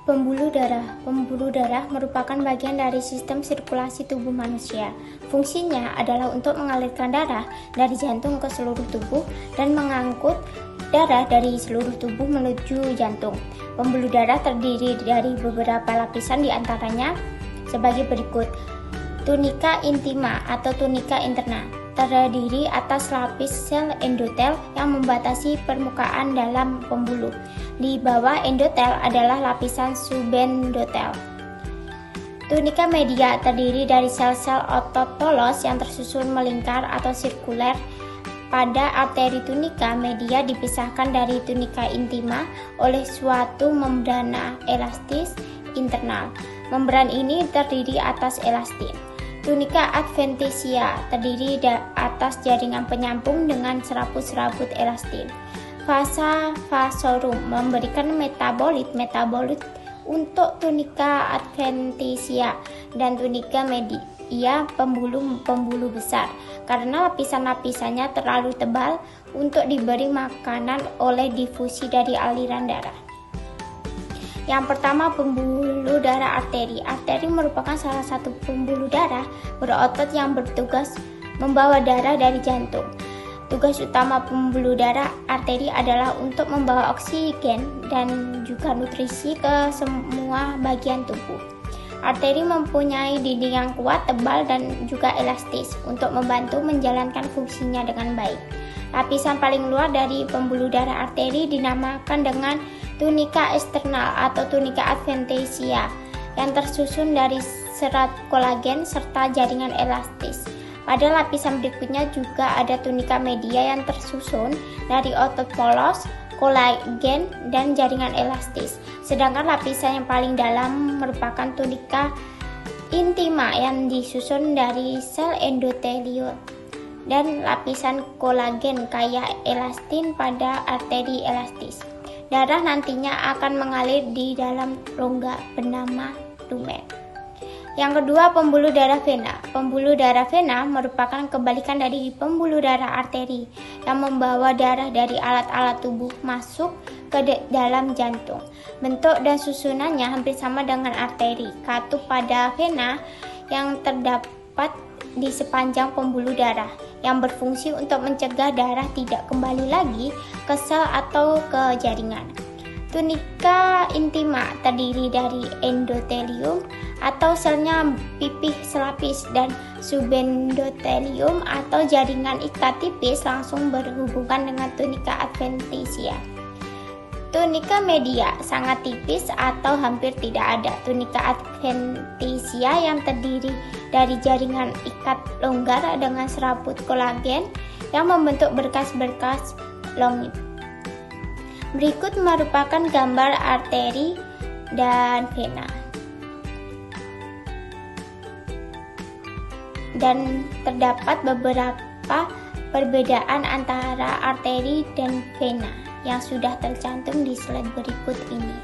Pembuluh darah. Pembuluh darah merupakan bagian dari sistem sirkulasi tubuh manusia. Fungsinya adalah untuk mengalirkan darah dari jantung ke seluruh tubuh dan mengangkut darah dari seluruh tubuh menuju jantung. Pembuluh darah terdiri dari beberapa lapisan, diantaranya sebagai berikut. Tunika intima atau tunika interna terdiri atas lapis sel endotel yang membatasi permukaan dalam pembuluh. Di bawah endotel adalah lapisan subendotel. Tunika media terdiri dari sel-sel otot polos yang tersusun melingkar atau sirkuler. Pada arteri tunika media dipisahkan dari tunika intima oleh suatu membrana elastis internal. Membran ini terdiri atas elastin. Tunika adventitia terdiri atas jaringan penyambung dengan serabut-serabut elastin. Vasa vasorum memberikan metabolit untuk tunika adventitia dan tunika media pembuluh besar karena lapisan-lapisannya terlalu tebal untuk diberi makanan oleh difusi dari aliran darah. Yang pertama, pembuluh darah arteri. Arteri merupakan salah satu pembuluh darah berotot yang bertugas membawa darah dari jantung. Tugas utama pembuluh darah arteri adalah untuk membawa oksigen dan juga nutrisi ke semua bagian tubuh. Arteri mempunyai dinding yang kuat, tebal, dan juga elastis untuk membantu menjalankan fungsinya dengan baik. Lapisan paling luar dari pembuluh darah arteri dinamakan dengan tunika eksternal atau tunika adventitia yang tersusun dari serat kolagen serta jaringan elastis. Pada lapisan berikutnya juga ada tunika media yang tersusun dari otot polos, kolagen, dan jaringan elastis. Sedangkan lapisan yang paling dalam merupakan tunika intima yang disusun dari sel endotelium dan lapisan kolagen kaya elastin pada arteri elastis. Darah nantinya akan mengalir di dalam rongga bernama lumen. Yang kedua, pembuluh darah vena. Pembuluh darah vena merupakan kebalikan dari pembuluh darah arteri yang membawa darah dari alat-alat tubuh masuk ke dalam jantung. Bentuk dan susunannya hampir sama dengan arteri. Katup pada vena yang terdapat di sepanjang pembuluh darah yang berfungsi untuk mencegah darah tidak kembali lagi ke sel atau ke jaringan. Tunika intima terdiri dari endotelium atau selnya pipih selapis dan subendotelium atau jaringan ikat tipis langsung berhubungan dengan tunika adventitia. Tunika media sangat tipis atau hampir tidak ada. Tunika adventitia yang terdiri dari jaringan ikat longgar dengan serabut kolagen yang membentuk berkas-berkas longit. Berikut merupakan gambar arteri dan vena. Dan terdapat beberapa perbedaan antara arteri dan vena yang sudah tercantum di slide berikut ini.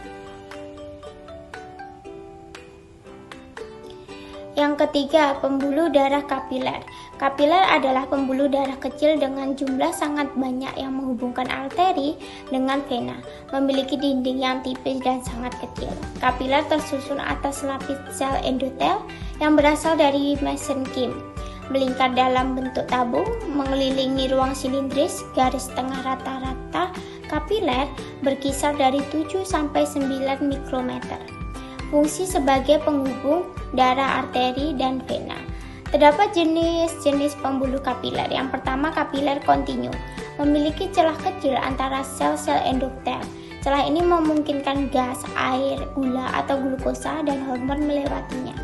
Yang ketiga, pembuluh darah kapiler. Kapiler adalah pembuluh darah kecil dengan jumlah sangat banyak yang menghubungkan arteri dengan vena, memiliki dinding yang tipis dan sangat kecil. Kapiler tersusun atas lapis sel endotel yang berasal dari mesenkim, melingkar dalam bentuk tabung, mengelilingi ruang silindris, garis tengah rata-rata kapiler berkisar dari 7 sampai 9 mikrometer. Fungsi sebagai penghubung darah arteri dan vena. Terdapat jenis-jenis pembuluh kapiler. Yang pertama, kapiler kontinu, memiliki celah kecil antara sel-sel endotel. Celah ini memungkinkan gas, air, gula atau glukosa dan hormon melewatinya.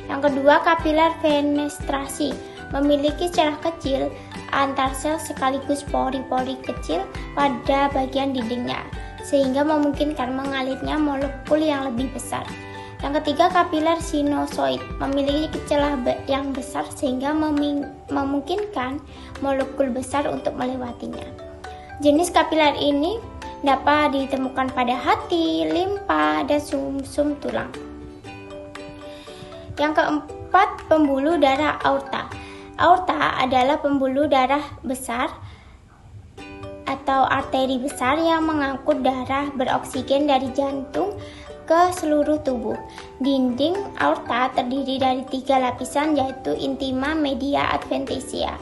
Yang kedua, kapiler fenestrasi, memiliki celah kecil antar sel sekaligus pori-pori kecil pada bagian dindingnya, sehingga memungkinkan mengalirnya molekul yang lebih besar. Yang ketiga, kapiler sinusoid, memiliki celah yang besar sehingga memungkinkan molekul besar untuk melewatinya. Jenis kapiler ini dapat ditemukan pada hati, limpa, dan sumsum tulang. Yang keempat, pembuluh darah aorta. Aorta adalah pembuluh darah besar atau arteri besar yang mengangkut darah beroksigen dari jantung ke seluruh tubuh. Dinding aorta terdiri dari 3 lapisan, yaitu intima, media, adventitia.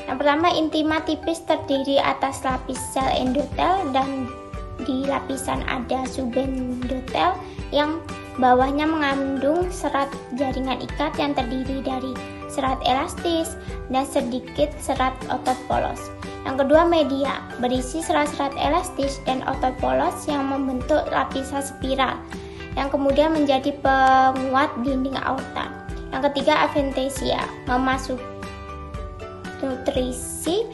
Yang pertama, intima tipis terdiri atas lapis sel endotel dan di lapisan ada subendotel yang bawahnya mengandung serat jaringan ikat yang terdiri dari serat elastis dan sedikit serat otot polos. Yang kedua, media berisi serat-serat elastis dan otot polos yang membentuk lapisan spiral yang kemudian menjadi penguat dinding aorta. Yang ketiga, adventitia memasuk nutrisi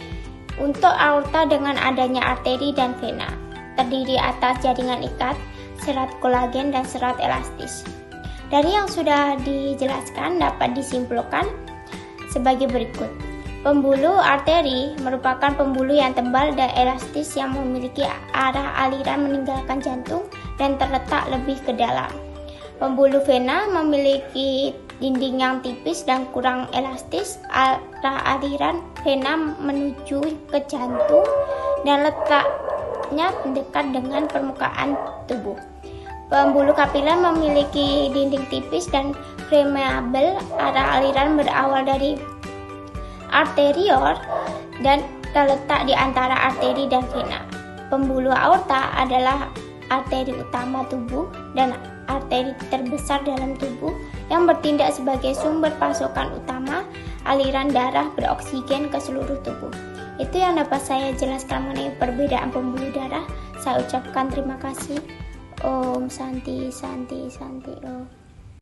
untuk aorta dengan adanya arteri dan vena. Terdiri atas jaringan ikat, serat kolagen dan serat elastis. Dari yang sudah dijelaskan dapat disimpulkan sebagai berikut. Pembuluh arteri merupakan pembuluh yang tebal dan elastis yang memiliki arah aliran meninggalkan jantung dan terletak lebih ke dalam. Pembuluh vena memiliki dinding yang tipis dan kurang elastis. Arah aliran vena menuju ke jantung dan letaknya dekat dengan permukaan tubuh. Pembuluh kapiler memiliki dinding tipis dan permeabel. Arah aliran berawal dari arterior dan terletak di antara arteri dan vena. Pembuluh aorta adalah arteri utama tubuh dan arteri terbesar dalam tubuh yang bertindak sebagai sumber pasokan utama aliran darah beroksigen ke seluruh tubuh. Itu yang dapat saya jelaskan mengenai perbedaan pembuluh darah. Saya ucapkan terima kasih. Om Santi Santi Santi Om.